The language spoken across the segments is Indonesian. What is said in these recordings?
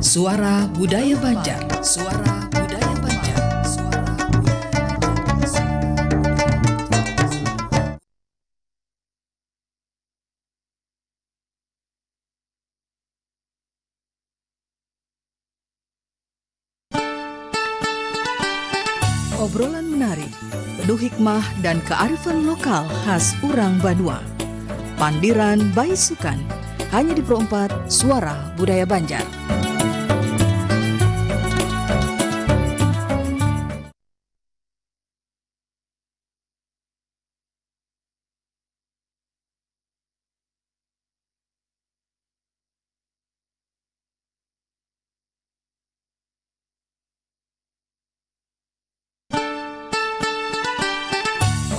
Suara Budaya Banjar. Suara Budaya Banjar. Suara Budaya Banjar. Obrolan menarik, penuh hikmah dan kearifan lokal khas Urang Banua. Pandiran Baisukan, hanya di Pro 4 Suara Budaya Banjar.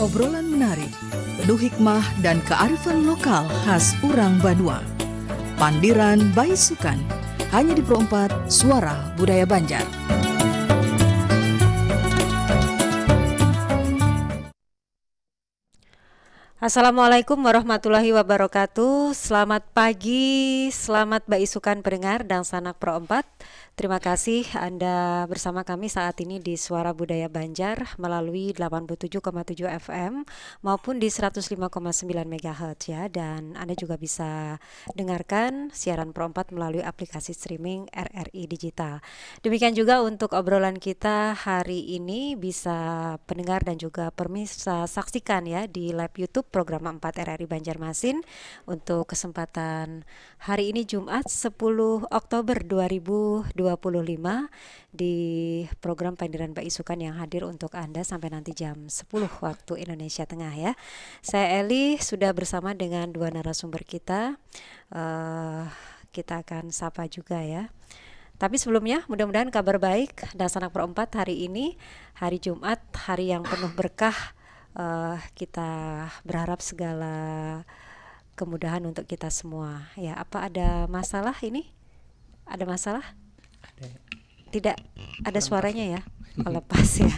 Obrolan menarik, penuh hikmah dan kearifan lokal khas Urang Banua. Pandiran Baisukan, hanya di Pro 4 Suara Budaya Banjar. Assalamualaikum warahmatullahi wabarakatuh. Selamat pagi, selamat Baisukan pendengar dan sanak Pro 4. Terima kasih Anda bersama kami saat ini di Suara Budaya Banjar melalui 87,7 FM maupun di 105,9 MHz ya. Dan Anda juga bisa dengarkan siaran Pro 4 melalui aplikasi streaming RRI Digital. Demikian juga untuk obrolan kita hari ini bisa pendengar dan juga pemirsa saksikan ya di live YouTube program 4 RRI Banjarmasin untuk kesempatan hari ini Jumat 10 Oktober 2025 di program Pandiran Baisukan yang hadir untuk Anda sampai nanti jam 10 waktu Indonesia Tengah ya. Saya Eli sudah bersama dengan dua narasumber kita. Kita akan sapa juga ya. Tapi sebelumnya mudah-mudahan kabar baik dan sanak Pro 4 hari ini, hari Jumat, hari yang penuh berkah. Kita berharap segala kemudahan untuk kita semua. Ya, apa ada masalah ini? Ada masalah? Tidak ada suaranya ya? Lepas ya.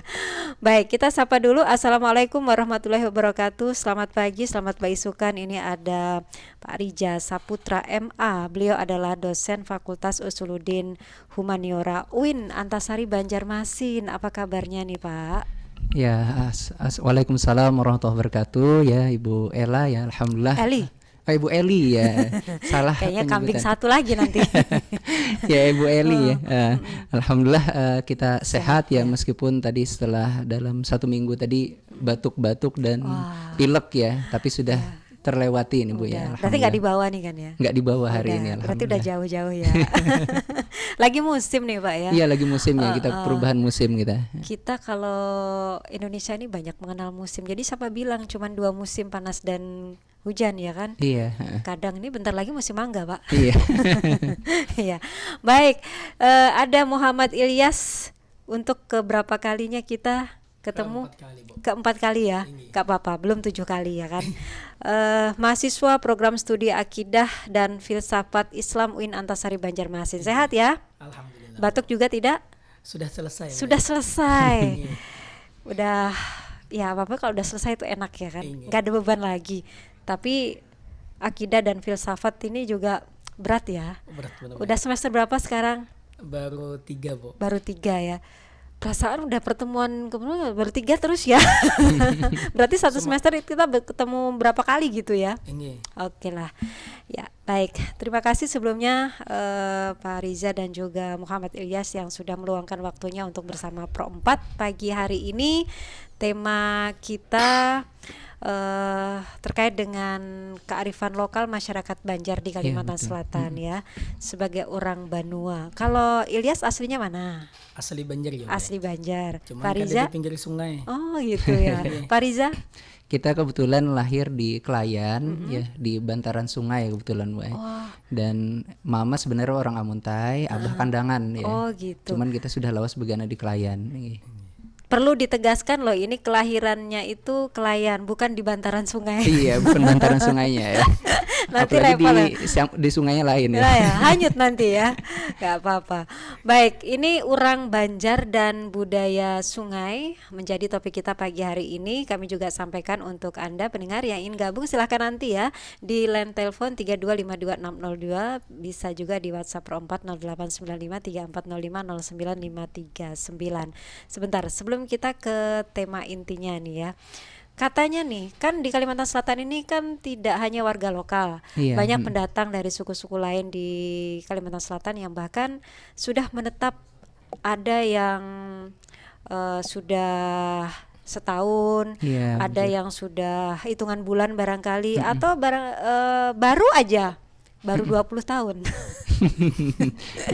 Baik, kita sapa dulu. Assalamualaikum warahmatullahi wabarakatuh. Selamat pagi, selamat Baisukan. Ini ada Pak Rija Saputra MA. Beliau adalah dosen Fakultas Usuluddin Humaniora UIN Antasari Banjarmasin. Apa kabarnya nih Pak? Ya, waalaikumsalam warahmatullahi wabarakatuh. Ya, Ibu Ella ya, alhamdulillah. Eli. Ibu Eli ya, salah. Kayaknya kambing satu lagi nanti. Ya, Ibu Eli ya. Alhamdulillah kita sehat ya, meskipun tadi setelah dalam 1 minggu tadi batuk-batuk dan pilek ya, tapi sudah terlewati ini Bu ya. Berarti nggak dibawa nih kan ya? Nggak dibawa hari ini. Berarti udah jauh-jauh ya. Lagi musim nih Pak ya? Iya lagi musimnya, kita perubahan musim kita. Kita kalau Indonesia ini banyak mengenal musim. Jadi siapa bilang cuma 2 musim panas dan hujan ya kan? Iya. Kadang ini bentar lagi musim mangga Pak. Iya. Iya. Baik, ada Muhammad Ilyas untuk keberapa kalinya kita ketemu? Keempat kali ya, gak apa-apa, belum 7 kali ya kan. Mahasiswa program studi akidah dan filsafat Islam UIN Antasari Banjarmasin. Sehat ya? Alhamdulillah. Batuk juga tidak? Sudah selesai. Sudah selesai. Udah, ya apa-apa kalau udah selesai itu enak ya kan. Gak ada beban lagi. Tapi akidah dan filsafat ini juga berat ya. Berat, benar. Udah semester berapa sekarang? Baru 3 Bu. Baru 3 ya. Perasaan udah pertemuan kemarin baru 3 terus ya. Berarti satu semester kita ketemu berapa kali gitu ya? Ini. Oke lah. Ya, baik. Terima kasih sebelumnya Pak Riza dan juga Muhammad Ilyas yang sudah meluangkan waktunya untuk bersama Pro 4 pagi hari ini. Tema kita terkait dengan kearifan lokal masyarakat Banjar di Kalimantan Selatan ya, sebagai orang Banua. Kalau Ilyas aslinya mana? Asli Banjar ya. Asli Banjar. Cuman Pak Riza? di pinggir sungai. Oh gitu ya. Pak Riza? Kita kebetulan lahir di Klayan ya, di bantaran sungai kebetulan Bu. Dan mama sebenarnya orang Amuntai, abah Kandangan ya. Oh gitu. Cuman kita sudah lawas begana di Klayan. perlu ditegaskan loh, ini kelahirannya itu Kelayan, bukan di bantaran sungai. Iya, bukan bantaran sungainya ya. Nanti Apalagi repot di sungainya lain ya. Lah ya, hanyut nanti ya. Gak apa-apa. Baik, ini Urang Banjar dan Budaya Sungai menjadi topik kita pagi hari ini. Kami juga sampaikan untuk Anda pendengar yang ingin gabung, silahkan nanti ya di line telepon 3252602, bisa juga di WhatsApp Pro 4 089534050959. Sebentar, sebelum kita ke tema intinya nih ya. Katanya nih, kan di Kalimantan Selatan ini kan tidak hanya warga lokal, Iya, banyak pendatang dari suku-suku lain di Kalimantan Selatan yang bahkan sudah menetap, ada yang sudah setahun, Iya, ada betul. yang sudah hitungan bulan barangkali, atau baru aja, baru 20 tahun.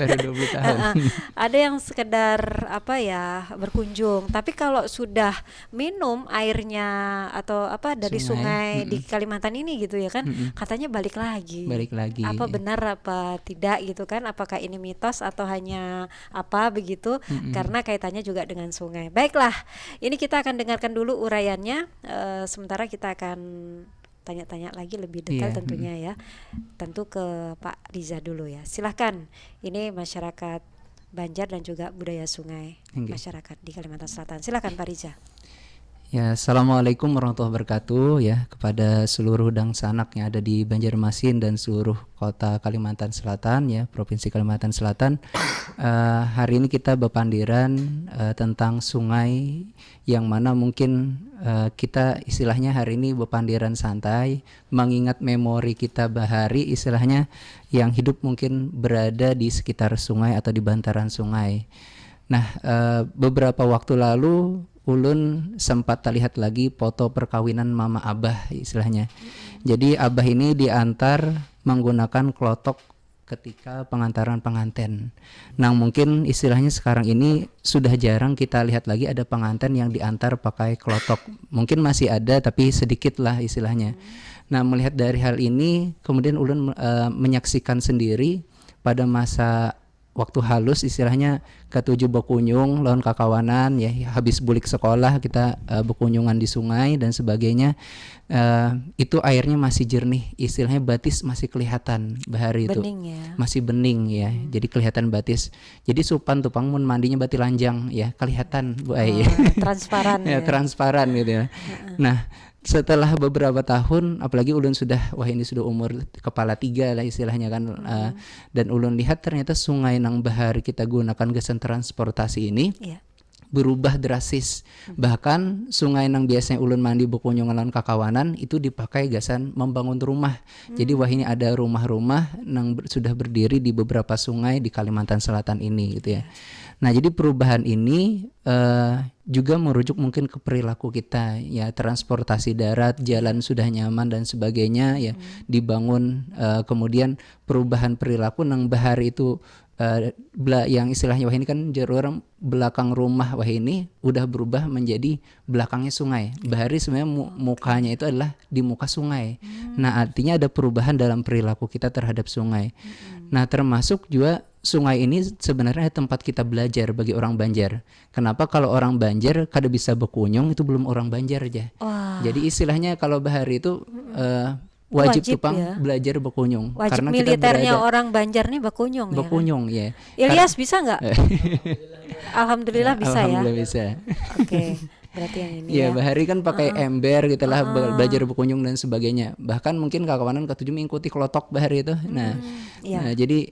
Baru 20 tahun. Ada yang sekedar apa ya, berkunjung. Tapi kalau sudah minum airnya atau apa dari sungai di Kalimantan ini gitu ya kan, katanya balik lagi. Balik lagi. Apa benar apa tidak gitu kan? Apakah ini mitos atau hanya apa begitu? Karena kaitannya juga dengan sungai. Baiklah, ini kita akan dengarkan dulu uraiannya. Sementara kita akan tanya-tanya lagi lebih detail tentunya ya. Tentu ke Pak Riza dulu ya. Silahkan. Ini masyarakat Banjar dan juga budaya sungai, masyarakat di Kalimantan Selatan. Silahkan Pak Riza. Ya, assalamualaikum warahmatullahi wabarakatuh ya, kepada seluruh dan sanak yang ada di Banjarmasin dan seluruh kota Kalimantan Selatan ya, Provinsi Kalimantan Selatan. Hari ini kita berpandiran tentang sungai, yang mana mungkin kita istilahnya hari ini berpandiran santai, mengingat memori kita bahari istilahnya yang hidup mungkin berada di sekitar sungai atau di bantaran sungai. Nah, beberapa waktu lalu ulun sempat terlihat lagi foto perkawinan mama abah istilahnya. Jadi abah ini diantar menggunakan klotok ketika pengantaran pengantin. Nah, mungkin istilahnya sekarang ini sudah jarang kita lihat lagi ada pengantin yang diantar pakai klotok. Mungkin masih ada tapi sedikit lah istilahnya. Nah, melihat dari hal ini kemudian ulun menyaksikan sendiri pada masa waktu halus istilahnya ketujuh berkunjung lawan kakawanan ya, habis bulik sekolah kita berkunjungan di sungai dan sebagainya. Itu airnya masih jernih, istilahnya batis masih kelihatan bahari itu Bening ya. masih bening ya, jadi kelihatan batis. Jadi supan tupang mun mandinya bati lanjang ya, kelihatan Bu Ai. Transparan Ya, transparan gitu ya. Nah, setelah beberapa tahun, apalagi ulun sudah, wah ini sudah umur kepala 3 lah istilahnya kan, dan ulun lihat ternyata sungai nang bahari kita gunakan gesen transportasi ini berubah drastis. Bahkan sungai nang biasanya ulun mandi berkunjung lawan kakawanan itu dipakai gasan membangun rumah. Jadi wah ini ada rumah-rumah nang sudah berdiri di beberapa sungai di Kalimantan Selatan ini gitu ya. Nah, jadi perubahan ini juga merujuk mungkin ke perilaku kita ya, transportasi darat, jalan sudah nyaman dan sebagainya ya, dibangun, kemudian perubahan perilaku nang bahari itu yang istilahnya wah ini kan orang belakang rumah wah ini udah berubah menjadi belakangnya sungai. Bahari sebenarnya mukanya itu adalah di muka sungai. Nah, artinya ada perubahan dalam perilaku kita terhadap sungai. Nah, termasuk juga sungai ini sebenarnya tempat kita belajar bagi orang Banjar. Kenapa kalau orang Banjar kada bisa berkunjung itu belum orang Banjar aja. Jadi istilahnya kalau bahari itu wajib tupang ya. Belajar berkunjung. Wajib Karena militernya kita orang Banjar nih berkunjung ya. berkunjung ya. Ilyas bisa nggak? Alhamdulillah bisa Alhamdulillah ya. bisa. Oke, berarti yang ini Ya, ya. bahari kan pakai ember gitu lah, belajar berkunjung dan sebagainya. Bahkan mungkin kawanan ketujuh mengikuti klotok bahari itu. Nah, jadi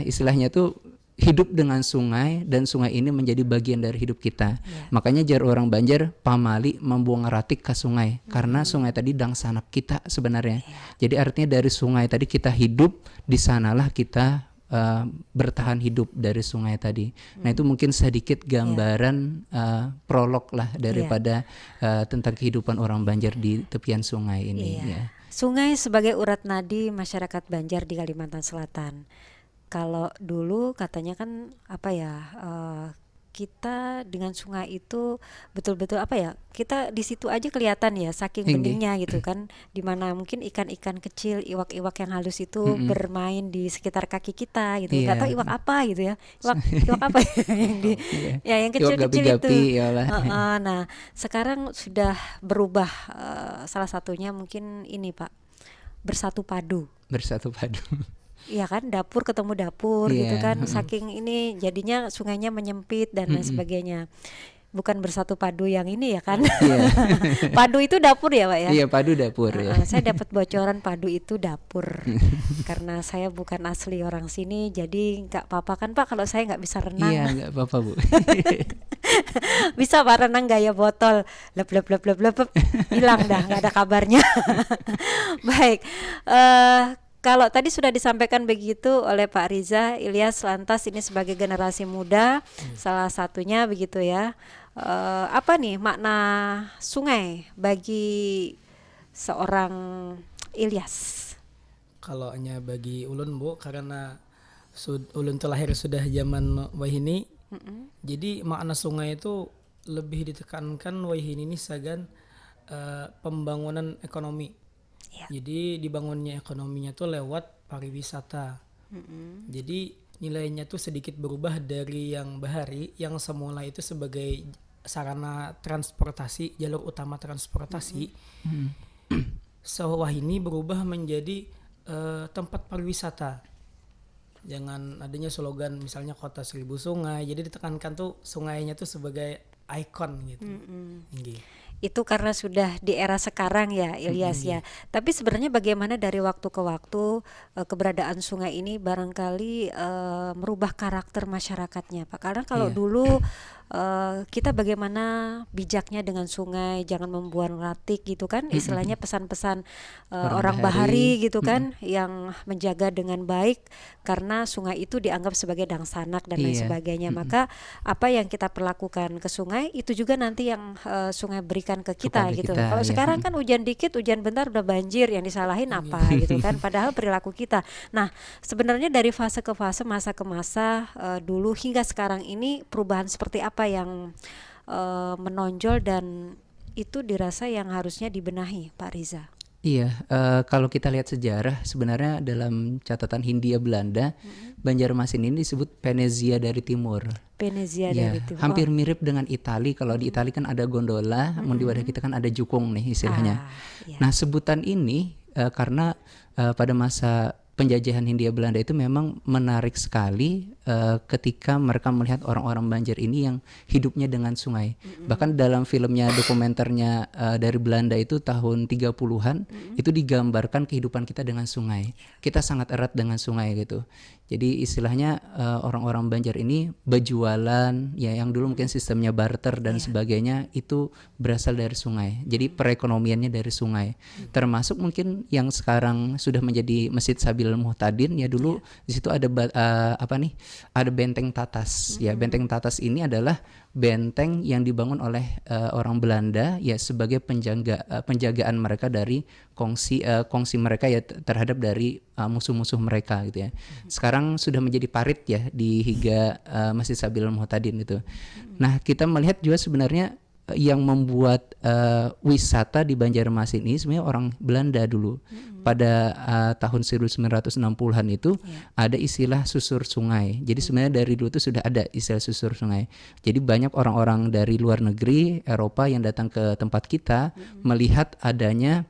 istilahnya tuh hidup dengan sungai, dan sungai ini menjadi bagian dari hidup kita. Makanya jar orang Banjar pamali membuang ratik ke sungai, karena sungai tadi dangsanap kita sebenarnya. Jadi artinya dari sungai tadi kita hidup, di sanalah kita bertahan hidup dari sungai tadi. Nah, itu mungkin sedikit gambaran prolog lah daripada tentang kehidupan orang Banjar di tepian sungai ini ya. Sungai sebagai urat nadi masyarakat Banjar di Kalimantan Selatan. Kalau dulu katanya kan apa ya, kita dengan sungai itu betul-betul apa ya, kita di situ aja kelihatan ya saking Inggih. beningnya gitu kan, dimana mungkin ikan-ikan kecil, iwak-iwak yang halus itu bermain di sekitar kaki kita gitu, nggak tahu Iya. iwak apa gitu ya, iwak apa yang di Iya. ya yang Iwak kecil-kecil itu. gapi-gapi ya lah. Nah sekarang sudah berubah, salah satunya mungkin ini Pak, bersatu padu. Bersatu padu. Iya kan, dapur ketemu dapur gitu Iya, kan, saking ini jadinya sungainya menyempit dan lain sebagainya. Bukan bersatu padu yang ini ya kan. Iya. Padu itu dapur ya Pak ya. Iya, padu dapur ya. Saya dapat bocoran padu itu dapur. Karena saya bukan asli orang sini, jadi nggak apa-apa kan Pak kalau saya nggak bisa renang. Iya, nggak apa-apa Bu. Bisa Pak renang gaya botol, lep lep lep lep lep, lep. Hilang dah, nggak ada kabarnya. Baik, kalau tadi sudah disampaikan begitu oleh Pak Riza Ilyas, lantas ini sebagai generasi muda, salah satunya begitu ya. Apa nih makna sungai bagi seorang Ilyas? Kalau hanya bagi ulun Bu, karena ulun terlahir sudah zaman wahini, jadi makna sungai itu lebih ditekankan wahini ini sagan pembangunan ekonomi. Ya. Jadi dibangunnya ekonominya tuh lewat pariwisata. Jadi nilainya tuh sedikit berubah dari yang bahari, yang semula itu sebagai sarana transportasi, jalur utama transportasi. Sewah ini berubah menjadi tempat pariwisata. Jangan adanya slogan misalnya kota 1000 sungai, jadi ditekankan tuh sungainya tuh sebagai ikon gitu. Nggih. Itu karena sudah di era sekarang ya Ilyas ya. Tapi sebenarnya bagaimana dari waktu ke waktu keberadaan sungai ini barangkali merubah karakter masyarakatnya Pak. Karena kalau Iya. dulu kita bagaimana bijaknya dengan sungai, jangan membuang ratik gitu kan, istilahnya pesan-pesan orang bahari gitu kan, yang menjaga dengan baik karena sungai itu dianggap sebagai dang sanak dan lain Iya. sebagainya. Maka apa yang kita perlakukan ke sungai itu juga nanti yang sungai berikan ke kita Kepada gitu. kita, Kalau ya. sekarang kan hujan dikit, hujan bentar udah banjir, yang disalahin apa gitu kan, padahal perilaku kita. Nah, sebenarnya dari fase ke fase, masa ke masa, dulu hingga sekarang ini perubahan seperti apa yang menonjol dan itu dirasa yang harusnya dibenahi Pak Riza? Iya, kalau kita lihat sejarah sebenarnya dalam catatan Hindia Belanda, Banjarmasin ini disebut Venezia dari Timur. Venezia Ya, dari timur. hampir mirip dengan Itali. Kalau di Itali kan ada gondola, namun di wadah kita kan ada jukung nih istilahnya. Iya. Nah, sebutan ini karena pada masa penjajahan Hindia Belanda itu memang menarik sekali ketika mereka melihat orang-orang Banjar ini yang hidupnya dengan sungai. Bahkan dalam filmnya, dokumenternya dari Belanda itu tahun 30-an itu digambarkan kehidupan kita dengan sungai. Kita sangat erat dengan sungai gitu. Jadi istilahnya orang-orang Banjar ini berjualan ya, yang dulu mungkin sistemnya barter dan sebagainya itu berasal dari sungai. Jadi perekonomiannya dari sungai. Termasuk mungkin yang sekarang sudah menjadi Masjid Sabil Muhtadin ya, dulu di situ ada ada benteng Tatas. Ya, benteng Tatas ini adalah benteng yang dibangun oleh orang Belanda ya sebagai penjagaan mereka dari kongsi mereka ya terhadap dari musuh-musuh mereka gitu ya. Sekarang sudah menjadi parit ya di Higa Masjid Sabil Muhtadin itu. Nah, kita melihat juga sebenarnya yang membuat wisata di Banjarmasin ini sebenarnya orang Belanda dulu. Pada tahun 1960-an itu ada istilah susur sungai. Jadi sebenarnya dari dulu itu sudah ada istilah susur sungai. Jadi banyak orang-orang dari luar negeri, Eropa yang datang ke tempat kita melihat adanya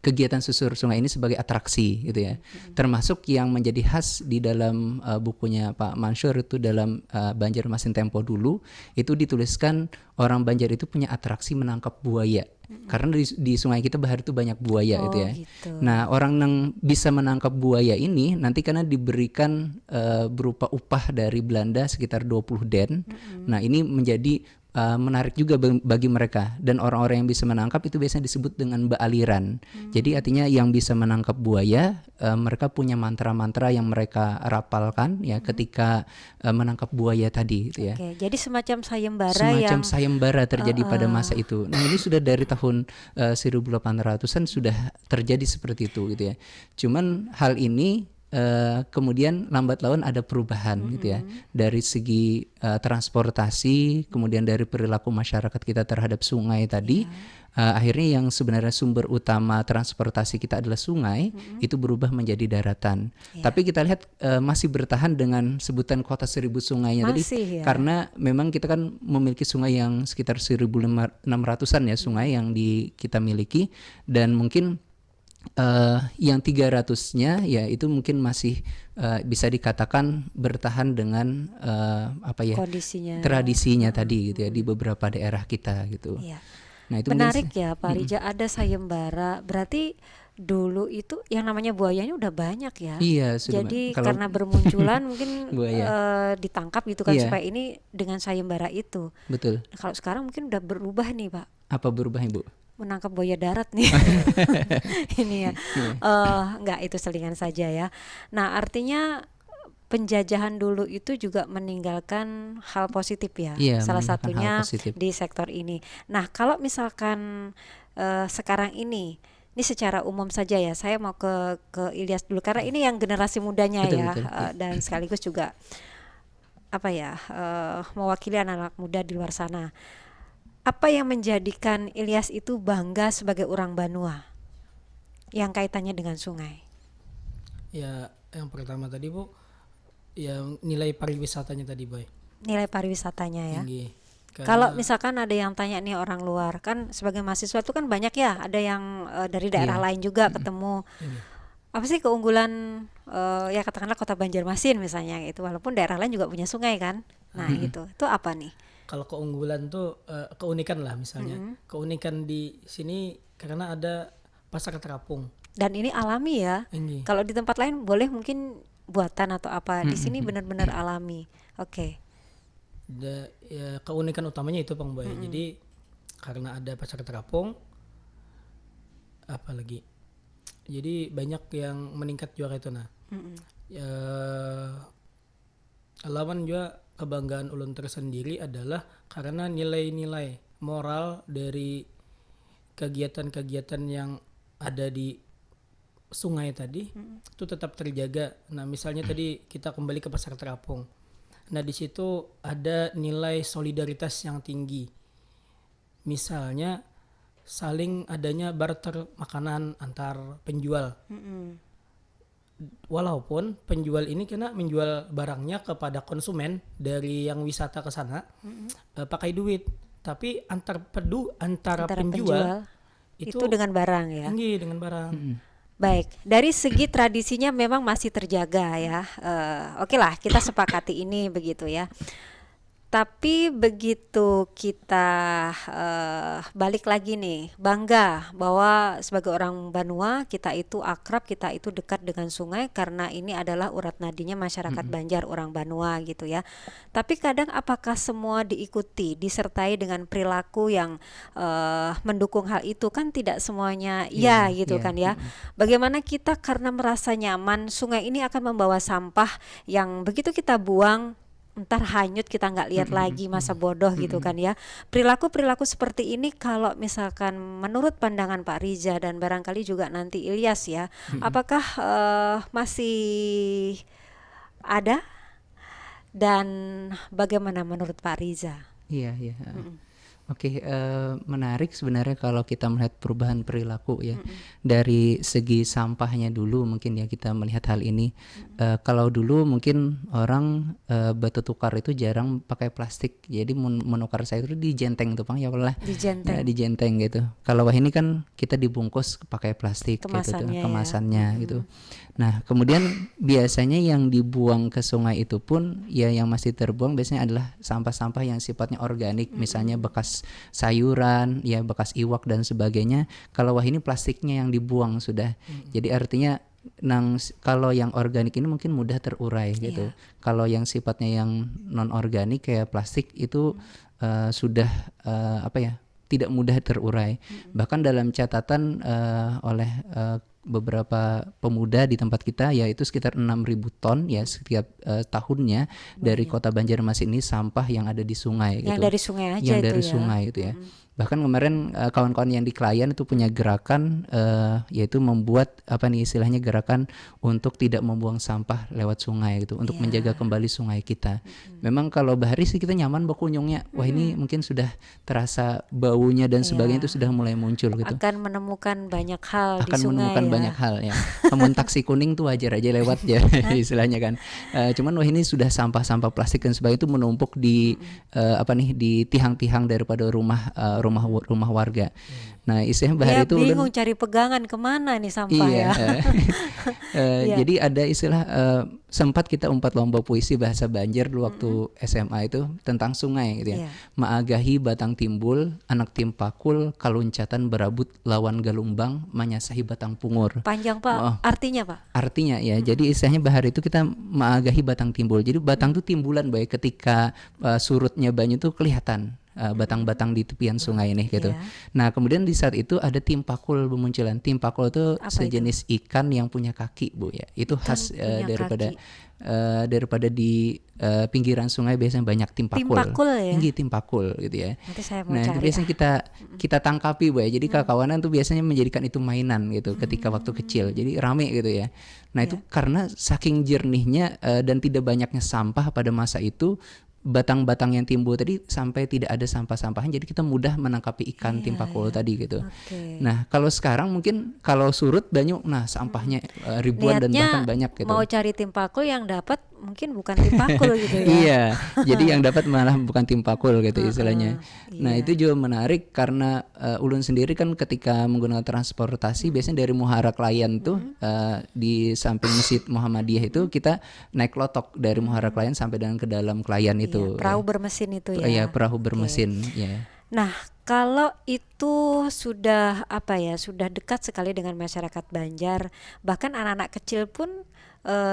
kegiatan susur sungai ini sebagai atraksi gitu ya. Termasuk yang menjadi khas di dalam bukunya Pak Mansur itu dalam Banjarmasin Tempo dulu itu dituliskan orang Banjar itu punya atraksi menangkap buaya. Karena di sungai kita bahar itu banyak buaya gitu ya. Gitu. Nah, orang yang bisa menangkap buaya ini nanti karena diberikan berupa upah dari Belanda sekitar 20 den. Nah, ini menjadi menarik juga bagi mereka, dan orang-orang yang bisa menangkap itu biasanya disebut dengan baaliran. Jadi artinya yang bisa menangkap buaya mereka punya mantra-mantra yang mereka rapalkan ya ketika menangkap buaya tadi gitu ya. Oke, jadi semacam sayembara Semacam yang sayembara terjadi pada masa itu. Nah, ini sudah dari tahun 1800-an sudah terjadi seperti itu gitu ya. Cuman hal ini kemudian lambat laun ada perubahan gitu ya dari segi transportasi, kemudian dari perilaku masyarakat kita terhadap sungai tadi. Akhirnya yang sebenarnya sumber utama transportasi kita adalah sungai, itu berubah menjadi daratan. Tapi kita lihat masih bertahan dengan sebutan kota 1000 sungainya tadi, karena memang kita kan memiliki sungai yang sekitar 1.600-an ya sungai yang kita miliki, dan mungkin yang 300-nya ya itu mungkin masih bisa dikatakan bertahan dengan tradisinya tadi gitu ya di beberapa daerah kita gitu. Nah, itu menarik ya Pak Rija, ada sayembara, berarti dulu itu yang namanya buayanya udah banyak ya. Iya, jadi karena bermunculan mungkin ditangkap gitu kan supaya ini dengan sayembara itu. Betul. Nah, kalau sekarang mungkin udah berubah nih Pak. Apa berubah Ibu? Menangkap buaya darat nih. Ini ya. Enggak, itu selingan saja ya. Nah, artinya penjajahan dulu itu juga meninggalkan hal positif ya. Salah satunya di sektor ini. Nah, kalau misalkan sekarang ini secara umum saja ya, saya mau ke Ilyas dulu karena ini yang generasi mudanya betul. Dan sekaligus juga mewakili anak-anak muda di luar sana. Apa yang menjadikan Ilyas itu bangga sebagai orang Banua yang kaitannya dengan sungai? Ya, yang pertama tadi Bu, yang nilai pariwisatanya tadi Boy. Nilai pariwisatanya ya. Kalau misalkan ada yang tanya nih orang luar, kan sebagai mahasiswa itu kan banyak ya, ada yang dari daerah lain juga ketemu. Apa sih keunggulan ya katakanlah Kota Banjarmasin misalnya gitu, walaupun daerah lain juga punya sungai kan. Nah, gitu. Itu apa nih? Kalau keunggulan tuh keunikan lah misalnya. Keunikan di sini karena ada pasar terapung. Dan ini alami ya. Kalau di tempat lain boleh mungkin buatan atau apa. Di sini benar-benar alami. Oke. Ya, keunikan utamanya itu Bang Boy. Jadi karena ada pasar terapung, apalagi. Jadi banyak yang meningkat juga itu nah. Lawan juga kebanggaan ulun tersendiri adalah karena nilai-nilai moral dari kegiatan-kegiatan yang ada di sungai tadi itu tetap terjaga. Nah, misalnya tadi kita kembali ke pasar terapung. Nah, di situ ada nilai solidaritas yang tinggi. Misalnya saling adanya barter makanan antar penjual. Walaupun penjual ini kena menjual barangnya kepada konsumen dari yang wisata ke sana pakai duit, tapi antara penjual itu dengan barang ya. Dengan barang. Baik, dari segi tradisinya memang masih terjaga ya. Oke lah, kita sepakati ini begitu ya. Tapi begitu kita balik lagi nih, bangga bahwa sebagai orang Banua kita itu akrab, kita itu dekat dengan sungai karena ini adalah urat nadinya masyarakat Banjar, orang Banua gitu ya. Tapi kadang apakah semua diikuti, disertai dengan perilaku yang mendukung hal itu, kan tidak semuanya kan ya. Bagaimana kita karena merasa nyaman, sungai ini akan membawa sampah yang begitu kita buang entar hanyut, kita nggak lihat lagi, masa bodoh gitu kan ya. Perilaku seperti ini kalau misalkan menurut pandangan Pak Riza dan barangkali juga nanti Ilyas ya, apakah masih ada dan bagaimana menurut Pak Riza? Iya. Oke, menarik sebenarnya kalau kita melihat perubahan perilaku ya. Dari segi sampahnya dulu mungkin ya kita melihat hal ini. Kalau dulu mungkin orang batu tukar itu jarang pakai plastik. Jadi menukar sayur itu dijenteng tuh Bang ya Allah. Dijenteng. Ya, dijenteng gitu. Kalau wah ini kan kita dibungkus pakai plastik kemasannya gitu. Nah, kemudian biasanya yang dibuang ke sungai itu pun ya yang masih terbuang biasanya adalah sampah-sampah yang sifatnya organik, misalnya bekas sayuran, ya bekas iwak dan sebagainya. Kalau wah ini plastiknya yang dibuang sudah. Jadi artinya kalau yang organik ini mungkin mudah terurai gitu. Kalau yang sifatnya yang non organik kayak plastik itu sudah tidak mudah terurai. Bahkan dalam catatan oleh beberapa pemuda di tempat kita, yaitu sekitar 6.000 ton ya setiap tahunnya dari kota Banjarmasin ini sampah yang ada di sungai Yang gitu. dari sungai aja Yang itu dari ya. sungai itu ya. Bahkan kemarin kawan-kawan yang di klien itu punya gerakan yaitu membuat apa nih istilahnya gerakan untuk tidak membuang sampah lewat sungai gitu, untuk menjaga kembali sungai kita. Memang kalau bahari sih kita nyaman berkunjungnya. Wah ini mungkin sudah terasa baunya dan sebagainya itu sudah mulai muncul gitu. Akan menemukan banyak hal di Akan sungai menemukan ya. banyak hal ya. Namun taksi kuning tuh wajar aja lewat ya istilahnya kan. Cuman wah ini sudah sampah-sampah plastik dan sebagainya itu menumpuk di di tiang-tiang daripada rumah warga. Nah istilahnya bahari Dia itu ulun bingung cari pegangan kemana nih sampah iya. ya. Jadi ada istilah sempat kita umpat lomba puisi bahasa Banjar dulu waktu SMA itu tentang sungai gitu ya. Iya. Maagahi batang timbul, anak timpakul, kaluncatan berabut lawan galumbang, manyasahi batang pungur. Panjang Pak, artinya Pak? Artinya ya, jadi istilahnya bahari itu kita maagahi batang timbul. Jadi batang itu timbulan baik ketika surutnya banyu itu kelihatan. Batang-batang di tepian sungai ini gitu. Iya. Nah kemudian di saat itu ada timpakul bermunculan. Timpakul itu Apa sejenis ikan yang punya kaki Bu ya. Itu khas punya daripada di pinggiran sungai biasanya banyak timpakul. Timpakul ya? Tinggi timpakul gitu ya. Nanti saya mau Nah itu cari. biasanya kita tangkapi Bu ya. Jadi kawan-kawanan tuh biasanya menjadikan itu mainan gitu ketika waktu kecil. Jadi rame gitu ya. Nah itu karena saking jernihnya dan tidak banyaknya sampah pada masa itu, batang-batang yang timbul tadi sampai tidak ada sampah-sampahan, jadi kita mudah menangkapi ikan timpakul tadi gitu. Oke. Nah kalau sekarang mungkin kalau surut banyak, nah sampahnya ribuan dan Niatnya bahkan banyak gitu. mau cari timpakul, yang dapat mungkin bukan timpakul gitu ya. Iya, jadi yang dapat malah bukan timpakul gitu istilahnya. Nah iya. itu juga menarik karena ulun sendiri kan ketika menggunakan transportasi biasanya dari Muhara Klayan tuh di samping Masjid Muhammadiyah itu kita naik lotok dari Muhara Klayan sampai dengan ke dalam Klayan itu. Iya, perahu bermesin itu ya. Iya, perahu bermesin ya. Nah, kalau itu sudah sudah dekat sekali dengan masyarakat Banjar, bahkan anak-anak kecil pun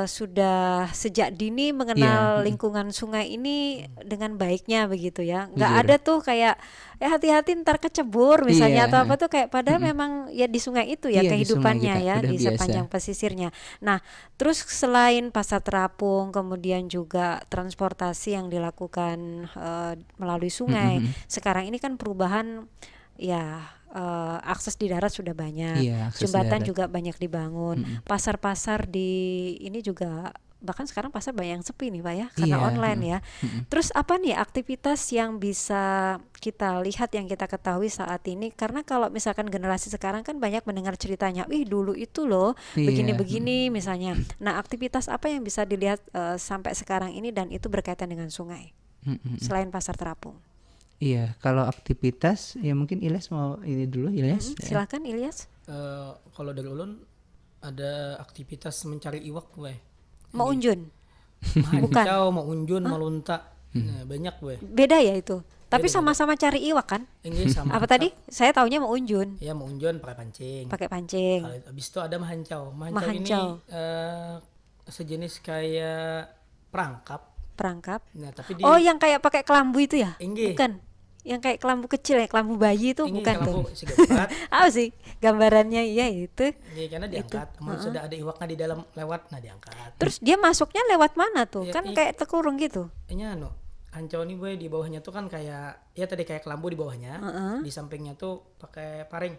sudah sejak dini mengenal lingkungan sungai ini dengan baiknya begitu ya. Nggak Jujur. ada tuh kayak hati-hati ntar kecebur misalnya Iya. atau apa tuh, kayak padahal memang ya di sungai itu ya Iya, di sungai kehidupannya kita, ya udah di biasa. sepanjang pesisirnya. Nah, terus selain pasar terapung, kemudian juga transportasi yang dilakukan melalui sungai. Sekarang ini kan perubahan ya, akses di darat sudah banyak, Iya, akses jembatan darat. juga banyak dibangun, pasar-pasar di ini juga, bahkan sekarang pasar banyak yang sepi nih Pak ya, karena Iya, online ya. Terus apa nih aktivitas yang bisa kita lihat, yang kita ketahui saat ini? Karena kalau misalkan generasi sekarang kan banyak mendengar ceritanya, wih dulu itu loh Iya. begini-begini misalnya. Nah, aktivitas apa yang bisa dilihat sampai sekarang ini dan itu berkaitan dengan sungai selain pasar terapung? Iya, kalau aktivitas ya mungkin Ilyas mau ini dulu Ilyas. Silakan Ilyas. Kalau dari ulun ada aktivitas mencari iwak weh. Mau unjun? Bukan. Mancau, mau unjun, mau lunta. Nah, banyak weh. Beda ya itu. Tapi sama-sama cari iwak kan? Ini sama Apa tadi? Saya taunya mau unjun, Ya mau unjun pakai pancing. pakai pancing. Kalau habis itu ada mahancau. Mahancau ini Mahancau. sejenis kayak perangkap. Perangkap. Nah, tapi di Oh, yang kayak pakai kelambu itu ya? Inggih. Bukan. Yang kayak kelambu kecil ya, kelambu bayi itu ini bukan tuh. kalau si gepat, Apa sih gambarannya? Iya itu. ini karena diangkat. Mau sudah ada iwaknya di dalam lewat, nah diangkat. Terus dia masuknya lewat mana tuh? Ya, Kan kayak terkurung gitu. Ini hancau nih boy, di bawahnya tuh kan kayak ya tadi kayak kelambu di bawahnya. Di sampingnya tuh pakai paring.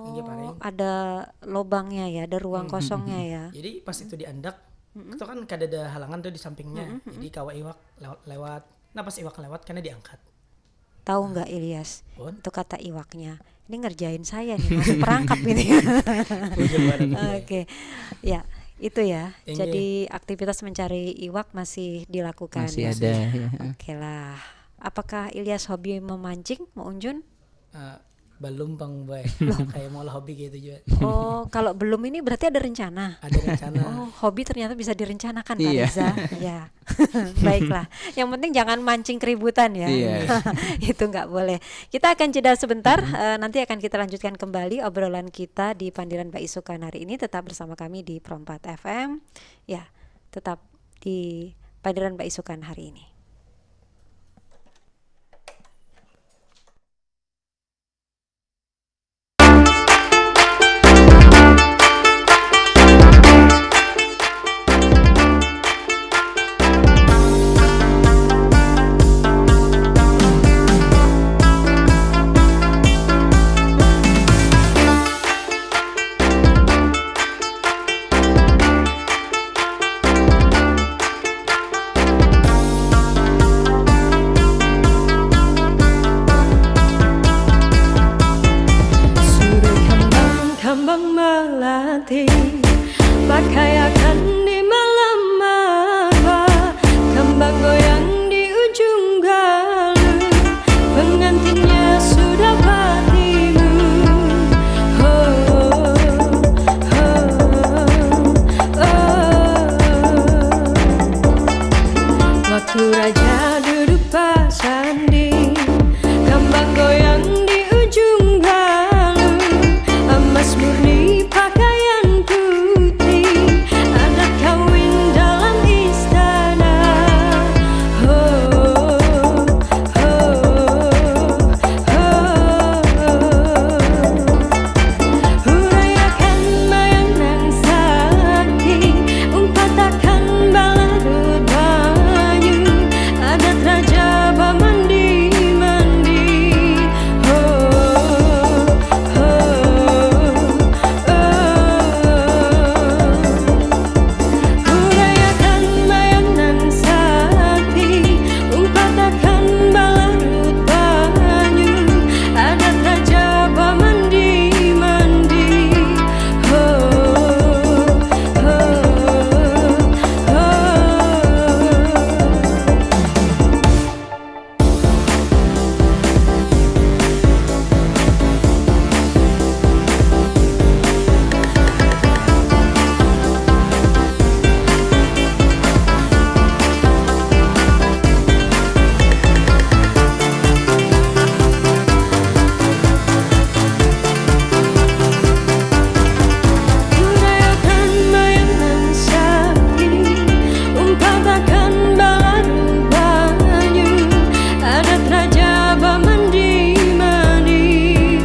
Ini paring. Oh, ada lobangnya ya, ada ruang kosongnya ya. Jadi pas itu diandak, itu kan ada halangan tuh di sampingnya. Jadi kawa iwak lewat. Nah pas iwak lewat karena diangkat. Tahu nggak Ilyas? Pun. Itu kata iwaknya. Ini ngerjain saya nih, masuk perangkap ini. Oke, ya itu ya. Ini. Jadi aktivitas mencari iwak masih dilakukan. Masih ya? ada ya. Oke lah. Apakah Ilyas hobi memancing, mau unjun? Belum bang boy, kayak mau hobi gitu juga. Oh, kalau belum ini berarti ada rencana. Ada rencana. Oh, hobi ternyata bisa direncanakan Pak Iya. Riza. Ya, baiklah. Yang penting jangan mancing keributan ya. Iya. Itu nggak boleh. Kita akan jeda sebentar. Nanti akan kita lanjutkan kembali obrolan kita di Pandiran Mbak Isukan hari ini. Tetap bersama kami di Pro 4 FM. Ya, tetap di Pandiran Mbak Isukan hari ini. sakti, pakaiakan di malam mawar, kembang goyang di ujung galuh, pengantinnya sudah patimu. Waktu raja duduk bersanding, kembang goyang di ujung galuh, emas murni pakaian putih, adat kawin dalam istana. Hurayakan mayang nan sakti, umpatakan balarut banyu, adat raja bamandi mandi. Hurayakan mayang nan sakti, umpatakan balarut banyu, adat raja bamandi mandi. Hurayakan mayang nan sakti, umpatakan balarut banyu, adat raja bamandi mandi.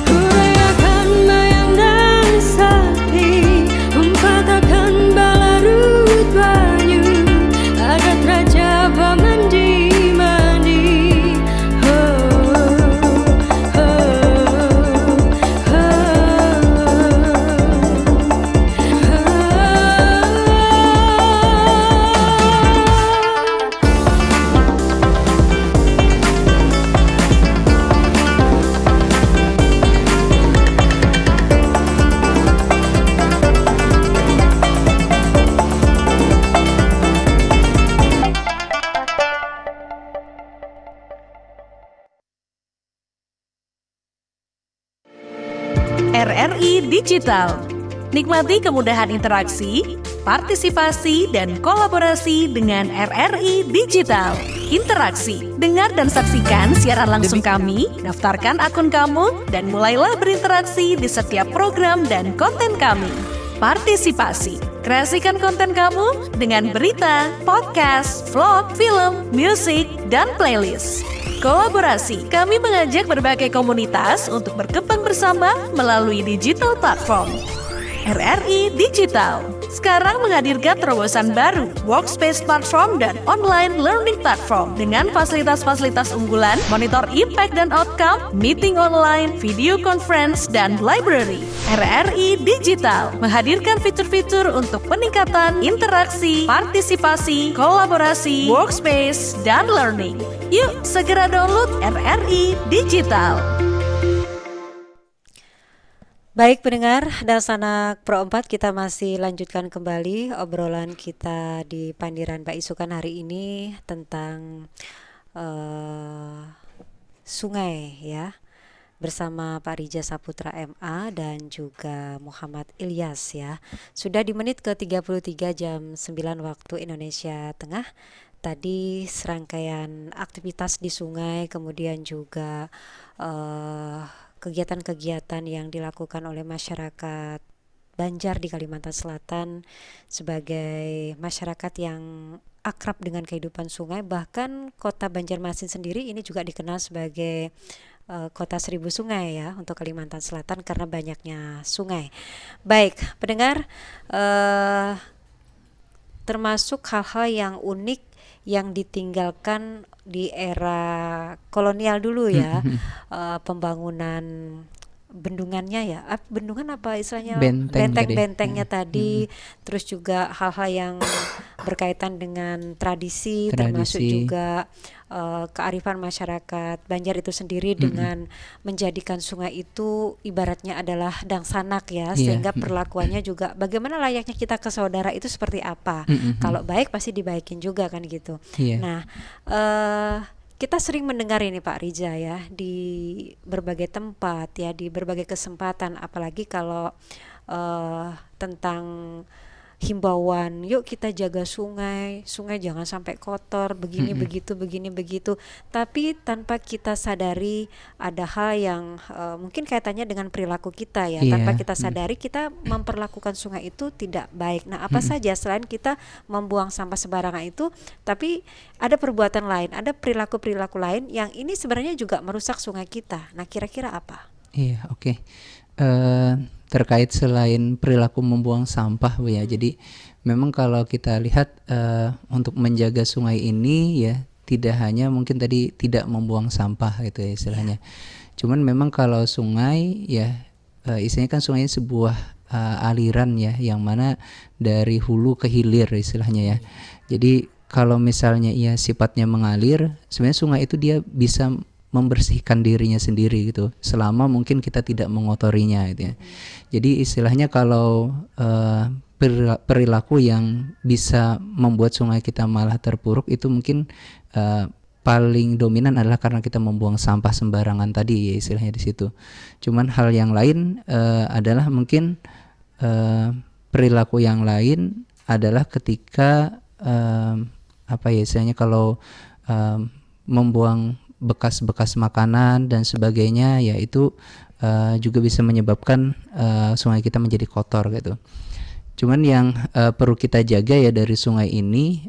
Hurayakan mayang nan sakti, umpatakan balarut banyu, adat raja bamandi mandi. RRI Digital. Nikmati kemudahan interaksi, partisipasi, dan kolaborasi dengan RRI Digital. Interaksi, dengar dan saksikan siaran langsung kami, daftarkan akun kamu, dan mulailah berinteraksi di setiap program dan konten kami. Partisipasi, kreasikan konten kamu dengan berita, podcast, vlog, film, musik, dan playlist. Kolaborasi, kami mengajak berbagai komunitas untuk berkembang bersama melalui digital platform. RRI Digital sekarang menghadirkan terobosan baru, workspace platform dan online learning platform dengan fasilitas-fasilitas unggulan, monitor impact dan outcome, meeting online, video conference, dan library. RRI Digital menghadirkan fitur-fitur untuk peningkatan interaksi, partisipasi, kolaborasi, workspace, dan learning. Yuk segera download RRI Digital. Baik pendengar dan sanak Pro 4, kita masih lanjutkan kembali obrolan kita di Pandiran Mbak Isukan hari ini tentang sungai ya, bersama Pak Rija Saputra MA dan juga Muhammad Ilyas ya. Sudah di menit ke-33 jam 9 waktu Indonesia Tengah. Tadi serangkaian aktivitas di sungai, kemudian juga kegiatan-kegiatan yang dilakukan oleh masyarakat Banjar di Kalimantan Selatan sebagai masyarakat yang akrab dengan kehidupan sungai. Bahkan kota Banjarmasin sendiri ini juga dikenal sebagai kota seribu sungai ya untuk Kalimantan Selatan karena banyaknya sungai. Baik pendengar, termasuk hal-hal yang unik yang ditinggalkan di era kolonial dulu ya, pembangunan bendungannya ya, bendungan apa istilahnya, Benteng benteng-bentengnya tadi, terus juga hal-hal yang berkaitan dengan tradisi, termasuk juga kearifan masyarakat Banjar itu sendiri dengan menjadikan sungai itu ibaratnya adalah dangsanak ya, sehingga perlakuannya juga bagaimana layaknya kita ke saudara itu seperti apa. Kalau baik pasti dibaikin juga kan gitu. Nah, kita sering mendengar ini Pak Riza ya di berbagai tempat ya, di berbagai kesempatan, apalagi kalau tentang himbauan, yuk kita jaga sungai jangan sampai kotor, begini begitu. Tapi tanpa kita sadari ada hal yang mungkin kaitannya dengan perilaku kita ya, tanpa kita sadari kita memperlakukan sungai itu tidak baik. Nah, apa saja selain kita membuang sampah sembarangan itu, tapi ada perbuatan lain, ada perilaku-perilaku lain yang ini sebenarnya juga merusak sungai kita. Nah, kira-kira apa? Iya, oke. Terkait selain perilaku membuang sampah Bu ya, jadi memang kalau kita lihat untuk menjaga sungai ini ya tidak hanya mungkin tadi tidak membuang sampah gitu ya istilahnya. Cuman memang kalau sungai ya istilahnya kan sungai sebuah aliran ya, yang mana dari hulu ke hilir istilahnya ya. Jadi kalau misalnya ia sifatnya mengalir, sebenarnya sungai itu dia bisa membersihkan dirinya sendiri gitu, selama mungkin kita tidak mengotorinya gitu ya. Jadi istilahnya kalau perilaku yang bisa membuat sungai kita malah terpuruk itu mungkin paling dominan adalah karena kita membuang sampah sembarangan tadi ya istilahnya di situ. Cuman hal yang lain adalah mungkin perilaku yang lain adalah ketika apa ya istilahnya kalau membuang bekas-bekas makanan dan sebagainya ya itu juga bisa menyebabkan sungai kita menjadi kotor gitu. Cuman yang perlu kita jaga ya dari sungai ini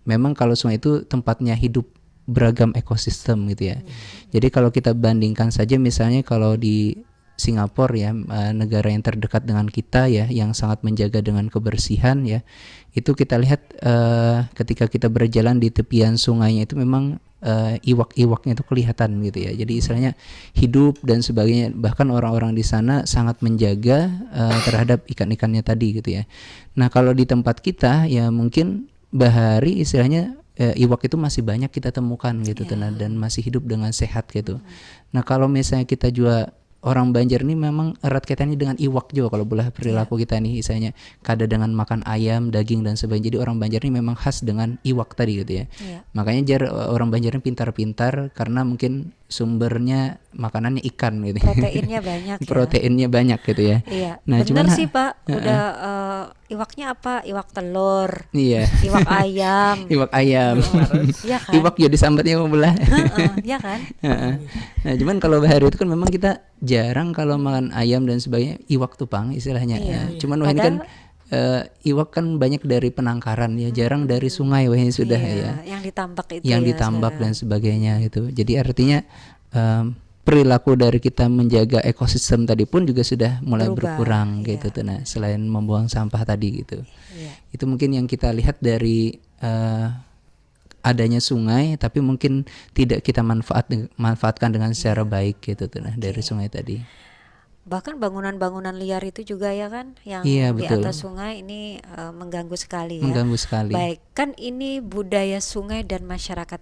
memang kalau sungai itu tempatnya hidup beragam ekosistem gitu ya. Jadi kalau kita bandingkan saja misalnya kalau di Singapura ya, negara yang terdekat dengan kita ya, yang sangat menjaga dengan kebersihan ya, itu kita lihat ketika kita berjalan di tepian sungainya itu memang iwak-iwaknya itu kelihatan gitu ya. Jadi istilahnya hidup dan sebagainya. Bahkan orang-orang di sana sangat menjaga terhadap ikan-ikannya tadi gitu ya. Nah kalau di tempat kita ya mungkin bahari istilahnya iwak itu masih banyak kita temukan gitu dan masih hidup dengan sehat gitu. Nah kalau misalnya kita juga orang Banjar ini memang erat kaitannya dengan iwak juga kalau boleh perilaku kita nih misalnya kada dengan makan ayam, daging dan sebagainya. Jadi orang Banjar ini memang khas dengan iwak tadi gitu ya. Makanya orang Banjar ini pintar-pintar karena mungkin sumbernya makanannya ikan gitu. Proteinnya banyak. Proteinnya banyak gitu ya. Iya. Nah, benar sih Pak. Udah iwaknya apa? Iwak telur. Iya. Iwak ayam. Iwak ayam. Iya kan? Iwak jadi sambatnya belah. Iya kan? Nah, cuman kalau bahari itu kan memang kita jarang kalau makan ayam dan sebagainya iwak tupang istilahnya. Cuman wah ini kan iwak kan banyak dari penangkaran ya, jarang dari sungai wah ini sudah ya. Yang ditambak itu. Yang ditambak dan sebagainya gitu. Jadi artinya perilaku dari kita menjaga ekosistem tadi pun juga sudah mulai berkurang gitu tuh. Nah, selain membuang sampah tadi gitu. Itu mungkin yang kita lihat dari adanya sungai, tapi mungkin tidak kita manfaatkan dengan secara baik gitu tuh. Nah, dari sungai tadi. Bahkan bangunan-bangunan liar itu juga ya kan, yang di atas sungai ini mengganggu sekali ya. Mengganggu sekali. Baik, kan ini budaya sungai dan masyarakat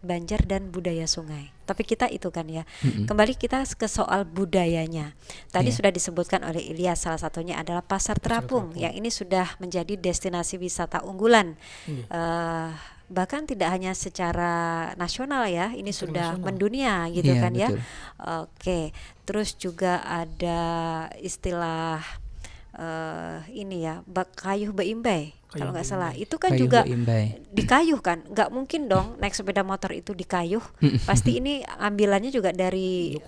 Banjar dan budaya sungai. Tapi kita itu kan ya, kembali kita ke soal budayanya. Tadi sudah disebutkan oleh Ilyas, salah satunya adalah Pasar Terapung, yang ini sudah menjadi destinasi wisata unggulan. Bahkan tidak hanya secara nasional ya, ini sudah mendunia gitu kan ya. Oke, terus juga ada istilah ini ya, kayuh beimbai kalau nggak salah. Itu kan juga dikayuh kan, nggak mungkin dong naik sepeda motor itu dikayuh. Pasti ini ambilannya juga dari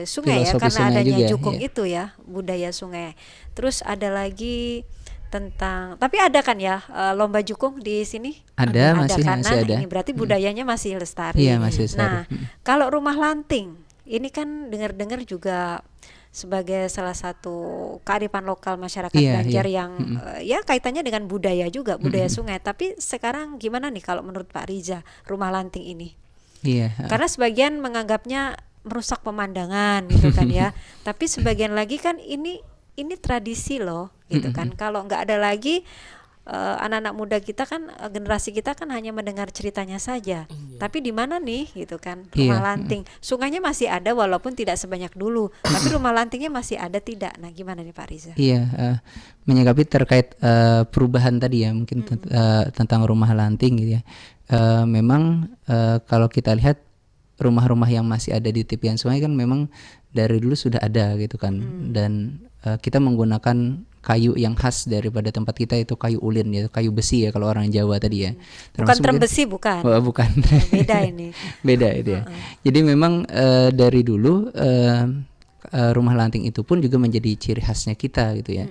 sungai ya, karena adanya jukung itu ya, budaya sungai. Terus ada lagi tentang, tapi ada kan ya lomba jukung di sini? Ada masih ada. Ini berarti budayanya masih lestari. Iya, masih lestari. Nah, kalau rumah lanting ini kan dengar-dengar juga sebagai salah satu kearifan lokal masyarakat Banjar yang ya kaitannya dengan budaya juga, budaya sungai. Tapi sekarang gimana nih kalau menurut Pak Riza rumah lanting ini? Karena sebagian menganggapnya merusak pemandangan gitu kan ya. Tapi sebagian lagi kan ini tradisi loh gitu kan. Kalau nggak ada lagi anak-anak muda kita kan generasi kita kan hanya mendengar ceritanya saja. Tapi di mana nih gitu kan rumah Iya. lanting? Sungainya masih ada walaupun tidak sebanyak dulu, tapi rumah lantingnya masih ada tidak? Nah, gimana nih Pak Riza? Iya, menyikapi terkait perubahan tadi ya, mungkin tentang rumah lanting gitu ya. Memang kalau kita lihat rumah-rumah yang masih ada di tepian sungai kan memang dari dulu sudah ada gitu kan, dan kita menggunakan kayu yang khas daripada tempat kita itu kayu ulin ya, kayu besi ya kalau orang Jawa tadi ya. Bukan Termasuk trem mungkin- besi, bukan. Oh, bukan. Beda ini. Beda itu ya. Jadi memang dari dulu rumah lanting itu pun juga menjadi ciri khasnya kita gitu ya.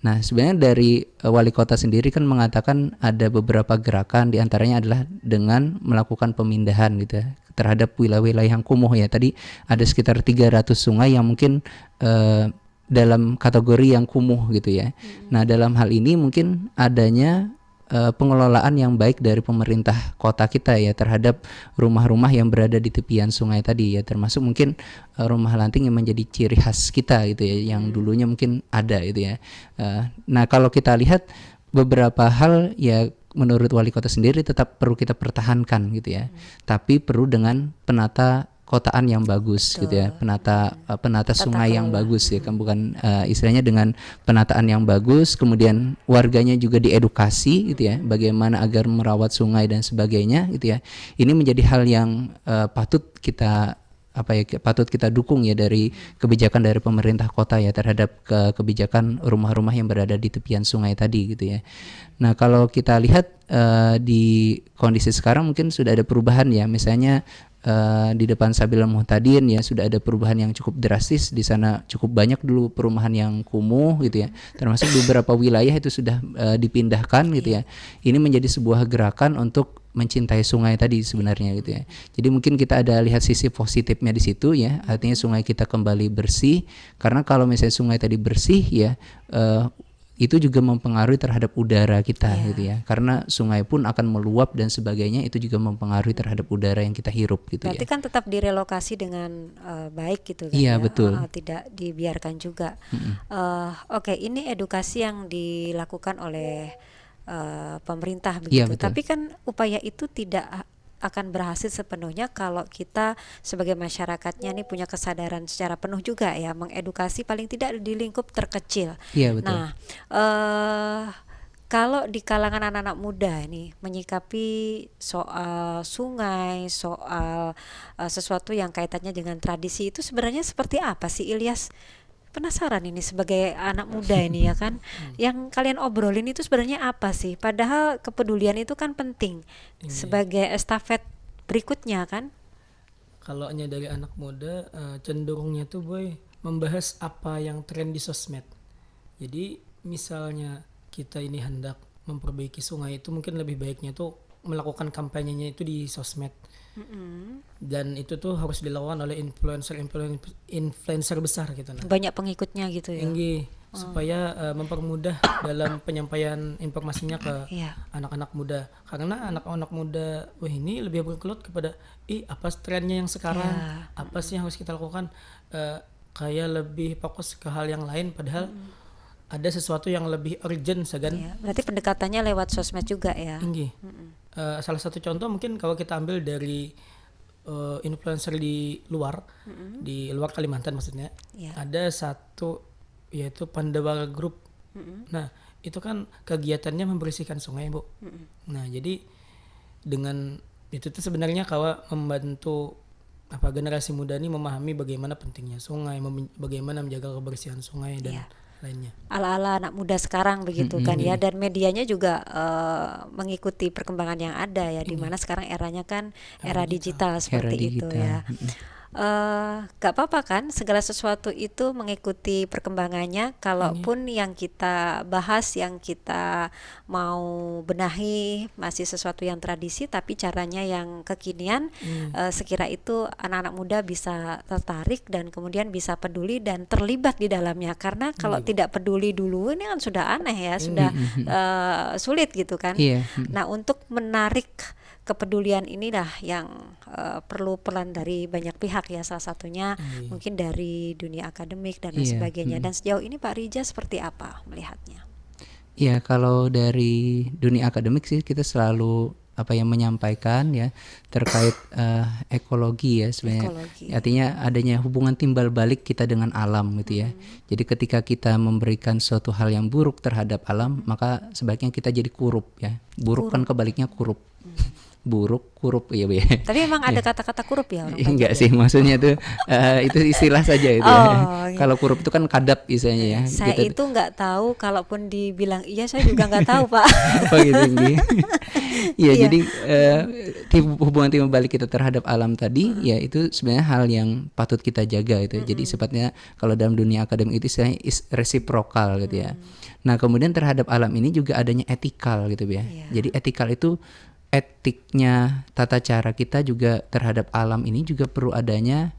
Nah, sebenarnya dari wali kota sendiri kan mengatakan ada beberapa gerakan, diantaranya adalah dengan melakukan pemindahan gitu ya terhadap wilayah-wilayah yang kumuh ya. Tadi ada sekitar 300 sungai yang mungkin dalam kategori yang kumuh gitu ya. Nah, dalam hal ini mungkin adanya pengelolaan yang baik dari pemerintah kota kita ya terhadap rumah-rumah yang berada di tepian sungai tadi ya, termasuk mungkin rumah lanting yang menjadi ciri khas kita gitu ya, yang dulunya mungkin ada gitu ya. Nah, kalau kita lihat beberapa hal ya menurut wali kota sendiri tetap perlu kita pertahankan gitu ya, tapi perlu dengan penata kotaan yang bagus gitu ya, penata sungai yang bagus ya kan, bukan istilahnya dengan penataan yang bagus, kemudian warganya juga diedukasi gitu ya, bagaimana agar merawat sungai dan sebagainya gitu ya. Ini menjadi hal yang patut kita dukung ya dari kebijakan dari pemerintah kota ya terhadap kebijakan rumah-rumah yang berada di tepian sungai tadi gitu ya. Nah, kalau kita lihat di kondisi sekarang mungkin sudah ada perubahan ya, misalnya di depan Sabil Muhtadin ya sudah ada perubahan yang cukup drastis. Di sana cukup banyak dulu perumahan yang kumuh gitu ya, termasuk beberapa wilayah itu sudah dipindahkan gitu ya. Ini menjadi sebuah gerakan untuk mencintai sungai tadi sebenarnya gitu ya. Jadi mungkin kita ada lihat sisi positifnya di situ ya, artinya sungai kita kembali bersih, karena kalau misalnya sungai tadi bersih ya itu juga mempengaruhi terhadap udara kita gitu ya, karena sungai pun akan meluap dan sebagainya, itu juga mempengaruhi terhadap udara yang kita hirup gitu. Berarti ya. kan tetap direlokasi dengan baik gitu kan Iya, ya. betul. Tidak dibiarkan juga. Oke, ini edukasi yang dilakukan oleh pemerintah Iya, begitu. betul. Tapi kan upaya itu tidak akan berhasil sepenuhnya kalau kita sebagai masyarakatnya nih punya kesadaran secara penuh juga ya, mengedukasi paling tidak di lingkup terkecil. Iya, betul. Nah, kalau di kalangan anak-anak muda ini menyikapi soal sungai, soal sesuatu yang kaitannya dengan tradisi itu sebenarnya seperti apa sih, Ilyas? Penasaran ini sebagai anak muda ini ya kan, yang kalian obrolin itu sebenarnya apa sih? Padahal kepedulian itu kan penting sebagai estafet berikutnya kan. Kalau hanya dari anak muda cenderungnya tuh boy membahas apa yang tren di sosmed. Jadi misalnya kita ini hendak memperbaiki sungai, itu mungkin lebih baiknya tuh melakukan kampanyenya itu di sosmed. Dan itu tuh harus dilakukan oleh influencer besar gitu nah. Banyak pengikutnya gitu ya. Tinggi supaya mempermudah dalam penyampaian informasinya ke Iya. anak-anak muda, karena anak-anak muda ini lebih berkelut kepada apa trennya yang sekarang, apa sih yang harus kita lakukan, kayak lebih fokus ke hal yang lain, padahal ada sesuatu yang lebih urgent segan. Iya, berarti pendekatannya lewat sosmed juga ya. Tinggi. Salah satu contoh mungkin kalau kita ambil dari influencer di luar Kalimantan maksudnya, ada satu yaitu Pandawa Group. Nah, itu kan kegiatannya membersihkan sungai, Bu. Nah, jadi dengan itu tuh sebenarnya kalau membantu generasi muda ini memahami bagaimana pentingnya sungai, bagaimana menjaga kebersihan sungai dan lainnya. Ala-ala anak muda sekarang begitu kan ya, dan medianya juga mengikuti perkembangan yang ada ya, di mana sekarang eranya kan era digital seperti itu ya. Gak apa-apa kan segala sesuatu itu mengikuti perkembangannya, kalaupun yang kita bahas, yang kita mau benahi masih sesuatu yang tradisi tapi caranya yang kekinian, sekira itu anak-anak muda bisa tertarik dan kemudian bisa peduli dan terlibat di dalamnya, karena kalau tidak peduli dulu ini kan sudah aneh ya, sudah sulit gitu kan. Nah, untuk menarik kepedulian inilah yang perlu peran dari banyak pihak ya, salah satunya mungkin dari dunia akademik dan lain sebagainya. Dan sejauh ini Pak Rija seperti apa melihatnya? Ya, kalau dari dunia akademik sih kita selalu menyampaikan ya terkait ekologi ya sebenarnya. Ekologi. Artinya adanya hubungan timbal balik kita dengan alam gitu ya. Jadi ketika kita memberikan suatu hal yang buruk terhadap alam, maka sebaiknya kita jadi kurup ya. Buruk kan kebaliknya kurup. Buruk kurup ya Bu ya. Tapi emang ada kata-kata kurup ya orang Enggak Banjar sih, maksudnya tuh itu istilah saja itu ya. gitu. Kalau kurup itu kan kadap istilahnya ya. Saya Kita- itu nggak tahu, kalaupun dibilang iya saya juga nggak tahu Pak. Oh gitu Nggi. Iya, Iya. jadi hubungan timbal balik kita terhadap alam tadi ya itu sebenarnya hal yang patut kita jaga itu. Jadi sifatnya kalau dalam dunia akademik itu istilahnya resiprokal gitu ya. Nah, kemudian terhadap alam ini juga adanya etikal gitu ya. Jadi etikal itu etiknya tata cara kita juga terhadap alam ini juga perlu adanya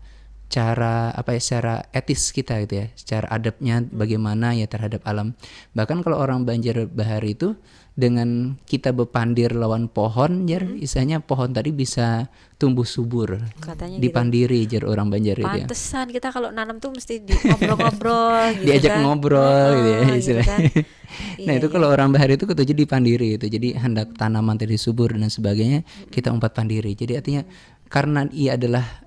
cara secara etis kita gitu ya, secara adabnya bagaimana ya terhadap alam. Bahkan kalau orang Banjar Bahari itu dengan kita berpandir lawan pohon istilahnya pohon tadi bisa tumbuh subur. Katanya gitu. Dipandiri orang Banjar itu ya. Pantesan kita kalau nanam tuh mesti ngobrol-ngobrol gitu Diajak kan. ngobrol gitu ya Gitu istilahnya. kan. Nah itu kalau orang Bahari itu ketujuh dipandiri itu. Jadi hendak tanaman tadi subur dan sebagainya kita umpat pandiri. Jadi artinya karena ia adalah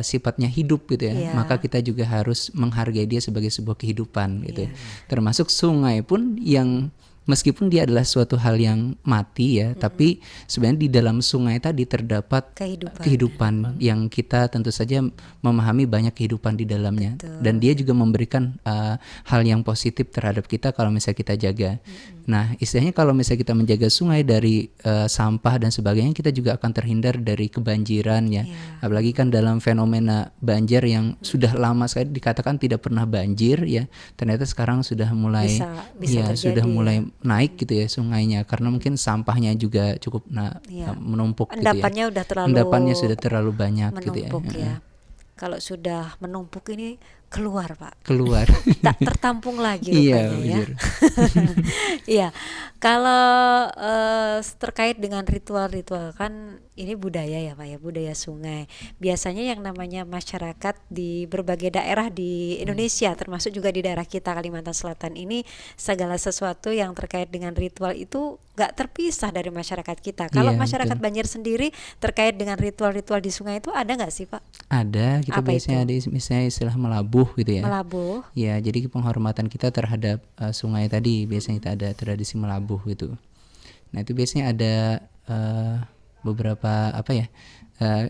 sifatnya hidup gitu ya, maka kita juga harus menghargai dia sebagai sebuah kehidupan gitu. Termasuk sungai pun yang meskipun dia adalah suatu hal yang mati ya, tapi sebenarnya di dalam sungai tadi terdapat kehidupan yang kita tentu saja memahami banyak kehidupan di dalamnya. Dan dia juga memberikan hal yang positif terhadap kita kalau misalnya kita jaga. Nah, istilahnya kalau misalnya kita menjaga sungai dari sampah dan sebagainya, kita juga akan terhindar dari kebanjiran ya. Apalagi kan dalam fenomena banjir yang sudah lama sekali dikatakan tidak pernah banjir ya, ternyata sekarang sudah mulai bisa sudah terjadi, mulai naik gitu ya sungainya, karena mungkin sampahnya juga cukup menumpuk Endapannya gitu ya. udah terlalu Endapannya sudah terlalu banyak gitu ya. menumpuk ya. Kalau sudah menumpuk ini keluar Pak. Keluar. Tak tertampung lagi Iya, rupanya ya. bener. Iya. Kalau terkait dengan ritual-ritual kan ini budaya ya Pak ya, budaya sungai. Biasanya yang namanya masyarakat di berbagai daerah di Indonesia, termasuk juga di daerah kita Kalimantan Selatan ini, segala sesuatu yang terkait dengan ritual itu gak terpisah dari masyarakat kita. Kalau Iya, masyarakat betul. Banjar sendiri terkait dengan ritual-ritual di sungai itu ada nggak sih Pak? Ada, kita Apa biasanya itu? ada misalnya istilah melabuh gitu ya. Melabuh. Ya, jadi penghormatan kita terhadap sungai tadi biasanya kita ada tradisi melabuh gitu. Nah, itu biasanya ada beberapa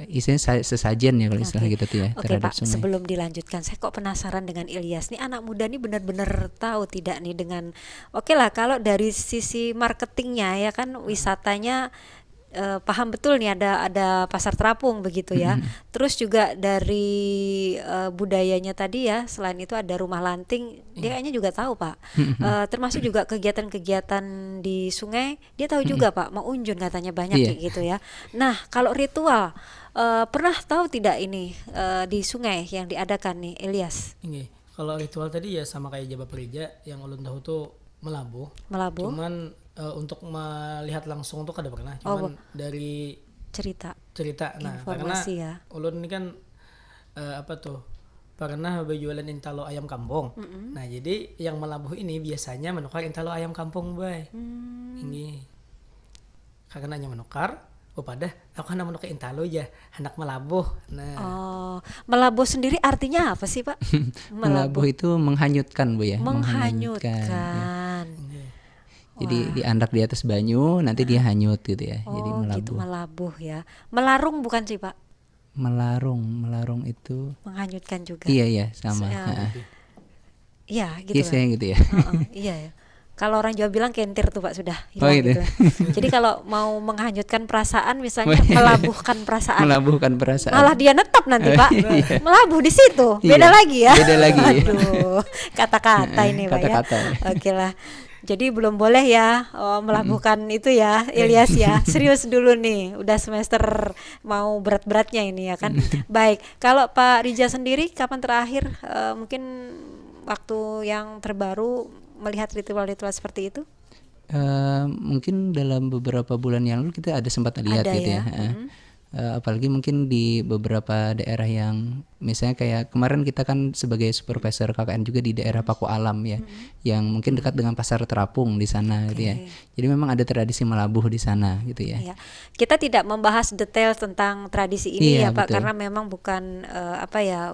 istilahnya sesajen ya kalau istilah kita tuh ya Oke terhadap Pak, sungai. sebelum dilanjutkan, saya kok penasaran dengan Ilyas nih, anak muda nih benar-benar tahu tidak nih dengan, oke lah kalau dari sisi marketingnya ya kan, wisatanya paham betul nih ada pasar terapung begitu ya. Terus juga dari budayanya tadi ya, selain itu ada rumah lanting, dia kayaknya juga tahu Pak. Termasuk juga kegiatan-kegiatan di sungai, dia tahu juga Pak. Mau unjun katanya banyak Iya. kayak gitu ya. Nah kalau ritual, pernah tahu tidak ini di sungai yang diadakan nih Ilyas? Ini kalau ritual tadi ya sama kayak Jaba Perija, yang ulun tahu tuh melabuh. Melabuh? Cuman untuk melihat langsung tuh kada pernah. Cuman dari Cerita. Nah, Informasi karena ya. ulun ini kan pernah berjualan intalo ayam kampung. Nah, jadi yang melabuh ini biasanya menukar intalo ayam kampung, bay. Ini karena hanya menukar, pada aku hendak menukar intalo aja, hendak melabuh. Nah, Oh, melabuh sendiri artinya apa sih Pak? Melabuh itu menghanyutkan Bu ya. Menghanyutkan. Jadi diandak di atas banyu, nanti dia hanyut gitu ya. Jadi Oh melabuh. gitu, melabuh ya. Melarung bukan sih Pak? Melarung itu. Menghanyutkan juga. Iya sama. Iya gitu. Iya saya gitu ya. Iya ya. Kalau orang Jawa bilang kentir tuh Pak, sudah Oh, hilang gitu. gitu. Jadi kalau mau menghanyutkan perasaan misalnya melabuhkan perasaan, Melabuhkan perasaan. malah dia netap nanti Pak. Melabuh di situ. Beda Iya, lagi ya. beda lagi. Aduh, kata-kata ini Pak ya. Kata-kata. Oke lah. Jadi belum boleh ya melabuhkan itu ya Ilyas ya. Serius dulu nih, udah semester mau berat-beratnya ini ya kan. Baik, kalau Pak Rija sendiri kapan terakhir mungkin waktu yang terbaru melihat ritual-ritual seperti itu? Mungkin dalam beberapa bulan yang lalu kita ada sempat lihat Ada gitu ya? ya. apalagi mungkin di beberapa daerah yang misalnya kayak kemarin kita kan sebagai supervisor KKN juga di daerah Paku Alam ya, yang mungkin dekat dengan Pasar Terapung di sana gitu ya. Jadi memang ada tradisi melabuh di sana gitu ya. Iya. Kita tidak membahas detail tentang tradisi ini Iya, ya Pak, betul. karena memang bukan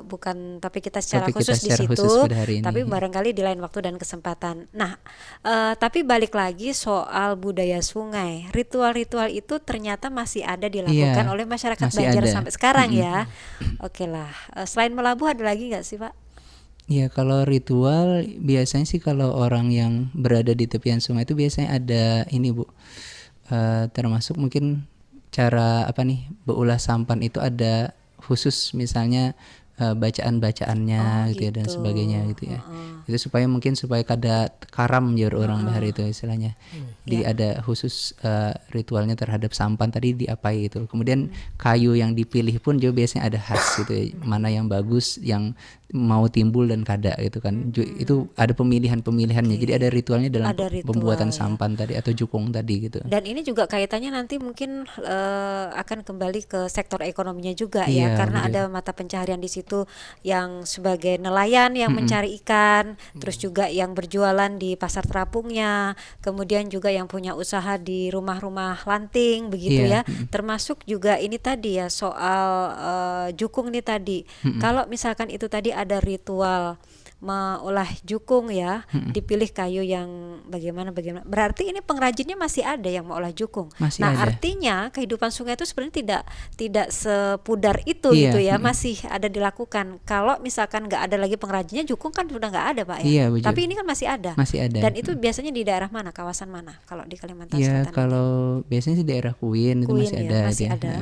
bukan topik kita secara Topik kita khusus secara di situ, khusus pada hari ini. tapi barangkali di lain waktu dan kesempatan. Nah, tapi balik lagi soal budaya sungai, ritual-ritual itu ternyata masih ada dilakukan Iya, oleh masyarakat masih Banjar ada. sampai sekarang ya. Oke lah, selain melabuh ada lagi nggak sih Pak? Ya kalau ritual biasanya sih kalau orang yang berada di tepian sungai itu biasanya ada ini Bu, termasuk mungkin cara berulah sampan itu ada khusus misalnya bacaan-bacaannya gitu ya dan sebagainya gitu ya. Itu supaya kada karam jar orang bahar itu istilahnya. Jadi ada khusus ritualnya terhadap sampan tadi diapai itu. Kemudian kayu yang dipilih pun juga biasanya ada khas gitu ya. Mana yang bagus, yang mau timbul dan kada gitu kan. Itu ada pemilihan-pemilihannya. Jadi ada ritualnya dalam Ada ritual, pembuatan ya. sampan tadi atau jukung tadi gitu. Dan ini juga kaitannya nanti mungkin akan kembali ke sektor ekonominya juga Iya, ya, karena betul. ada mata pencaharian di situ yang sebagai nelayan yang mencari ikan, terus juga yang berjualan di pasar terapungnya, kemudian juga yang punya usaha di rumah-rumah lanting begitu Iya, ya. Termasuk juga ini tadi ya soal jukung ini tadi. Kalau misalkan itu tadi ada ritual mengolah jukung ya, dipilih kayu yang bagaimana. Berarti ini pengrajinnya masih ada yang mengolah jukung. Masih Nah, ada. artinya kehidupan sungai itu sebenarnya tidak sepudar itu Iya, gitu ya, masih ada dilakukan. Kalau misalkan nggak ada lagi pengrajinnya, jukung kan sudah nggak ada Pak ya. Iya, betul. Tapi ini kan masih ada. Masih ada. Dan itu biasanya di daerah mana, kawasan mana kalau di Kalimantan Ya Selatan? kalau biasanya sih daerah Kuin itu Kuin masih ya, ada masih dia. ada.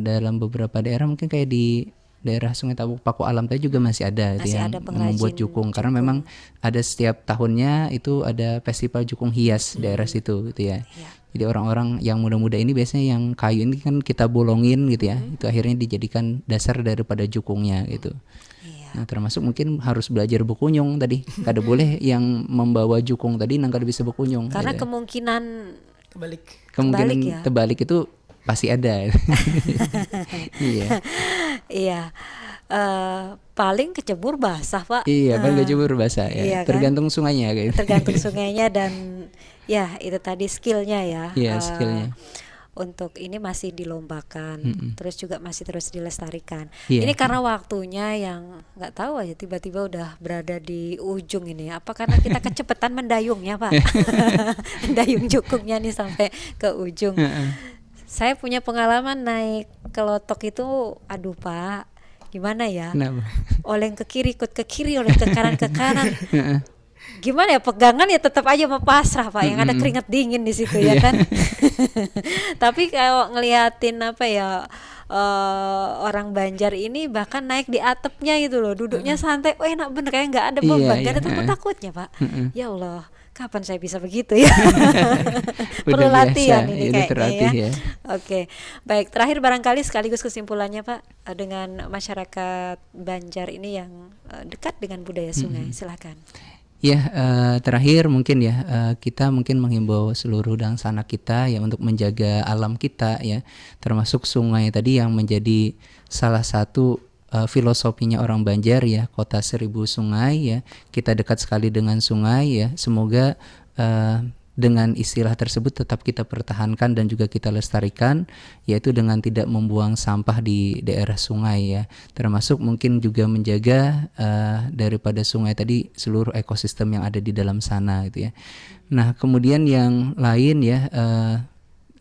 Dalam beberapa daerah mungkin kayak di daerah Sungai Paku Alam tadi juga masih ada gitu Masih yang ada pengrajin membuat jukung karena memang ada setiap tahunnya itu ada festival jukung hias daerah situ gitu ya. Iya. Jadi orang-orang yang muda-muda ini biasanya yang kayu ini kan kita bolongin gitu ya. Itu akhirnya dijadikan dasar daripada jukungnya gitu. Iya. Nah, termasuk mungkin harus belajar berkunyung tadi. Kada boleh yang membawa jukung tadi nang kada bisa berkunyung. Karena gitu. kemungkinan Kemungkinan kebalik ya. terbalik itu pasti ada. Iya. Iya. Paling kecebur basah Pak. Iya, kan gak jemur basah ya. Iya kan? Tergantung sungainya kayak gitu. Tergantung sungainya dan ya itu tadi skillnya ya. Iya, skillnya. Untuk ini masih dilombakan, terus juga masih terus dilestarikan. Iya. Ini karena waktunya yang nggak tahu aja tiba-tiba udah berada di ujung ini. Apa karena kita kecepatan mendayungnya Pak? Mendayung jukungnya nih sampai ke ujung. Saya punya pengalaman naik ke lotok itu, aduh Pak, gimana ya? Kenapa? Oleng ke kiri, ikut ke kiri, oleng ke kanan ke kanan. Gimana ya, pegangan ya tetap aja mau pasrah Pak, yang ada keringat dingin di situ ya kan. Tapi kalau ngeliatin orang Banjar ini bahkan naik di atapnya gitu loh, duduknya santai, enak bener kayak nggak ada beban, Iya, nggak ada iya. takut-takutnya Pak. Ya Allah, kapan saya bisa begitu ya? Perlu Udah latihan biasa, ini udah kayaknya terlatih ya. ya. Oke, baik. Terakhir barangkali sekaligus kesimpulannya Pak, dengan masyarakat Banjar ini yang dekat dengan budaya sungai, silakan. Ya, terakhir mungkin ya kita mungkin menghimbau seluruh dangsana kita ya untuk menjaga alam kita ya, termasuk sungai tadi yang menjadi salah satu filosofinya orang Banjar ya, kota 1000 sungai ya. Kita dekat sekali dengan sungai ya. Semoga dengan istilah tersebut tetap kita pertahankan dan juga kita lestarikan, yaitu dengan tidak membuang sampah di daerah sungai ya, termasuk mungkin juga menjaga daripada sungai tadi seluruh ekosistem yang ada di dalam sana gitu ya. Nah kemudian yang lain ya,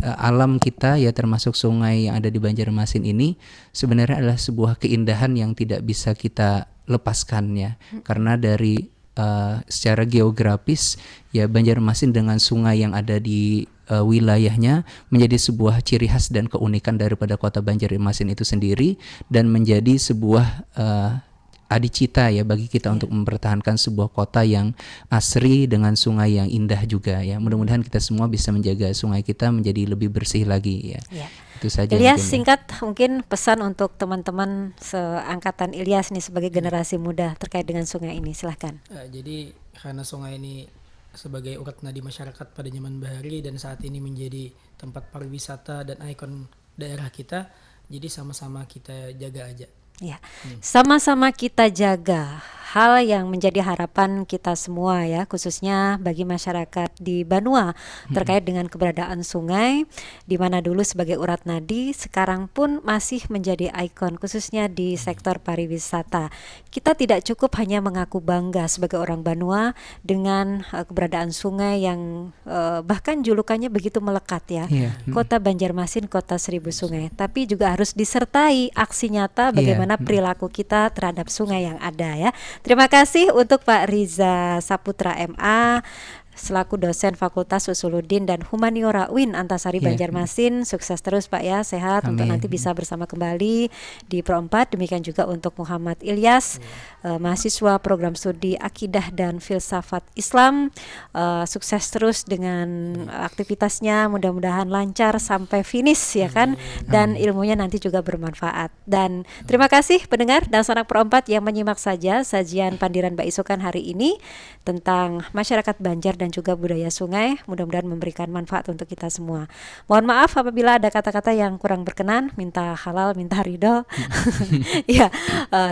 alam kita ya termasuk sungai yang ada di Banjarmasin ini sebenarnya adalah sebuah keindahan yang tidak bisa kita lepaskan ya, karena dari secara geografis ya Banjarmasin dengan sungai yang ada di wilayahnya menjadi sebuah ciri khas dan keunikan daripada kota Banjarmasin itu sendiri, dan menjadi sebuah adicita ya bagi kita untuk mempertahankan sebuah kota yang asri dengan sungai yang indah juga ya. Mudah-mudahan kita semua bisa menjaga sungai kita menjadi lebih bersih lagi ya. Itu saja. Ilyas, mungkin, ya. singkat mungkin pesan untuk teman-teman seangkatan Ilyas nih sebagai generasi muda terkait dengan sungai ini, silahkan. Jadi karena sungai ini sebagai urat nadi masyarakat pada zaman bahari dan saat ini menjadi tempat pariwisata dan ikon daerah kita. Jadi sama-sama kita jaga aja. Ya, sama-sama kita jaga hal yang menjadi harapan kita semua ya, khususnya bagi masyarakat di Banua terkait dengan keberadaan sungai, di mana dulu sebagai urat nadi, sekarang pun masih menjadi ikon khususnya di sektor pariwisata. Kita tidak cukup hanya mengaku bangga sebagai orang Banua dengan keberadaan sungai yang bahkan julukannya begitu melekat ya. Kota Banjarmasin, kota 1000 sungai, tapi juga harus disertai aksi nyata bagaimana perilaku kita terhadap sungai yang ada ya. Terima kasih untuk Pak Riza Saputra MA selaku dosen Fakultas Usuluddin dan Humaniora UIN Antasari Banjarmasin. Sukses terus Pak ya, sehat. Amin. Untuk nanti bisa bersama kembali di Pro 4. Demikian juga untuk Muhammad Ilyas, mahasiswa program studi Akidah dan Filsafat Islam. Sukses terus dengan aktivitasnya, mudah-mudahan lancar sampai finish ya kan. Dan ilmunya nanti juga bermanfaat. Dan terima kasih pendengar dan sanak Pro 4 yang menyimak saja sajian Pandiran Mbak Isukan hari ini tentang masyarakat Banjar dan juga budaya sungai. Mudah-mudahan memberikan manfaat untuk kita semua. Mohon maaf apabila ada kata-kata yang kurang berkenan, minta halal, minta ridho. Ya,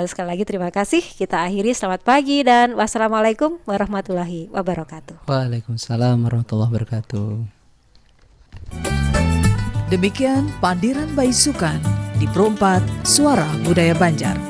sekali lagi terima kasih. Kita akhiri, selamat pagi dan wassalamualaikum warahmatullahi wabarakatuh. Waalaikumsalam warahmatullahi wabarakatuh. Demikian Pandiran Mbak Isukan di Pro 4 Suara Budaya Banjar.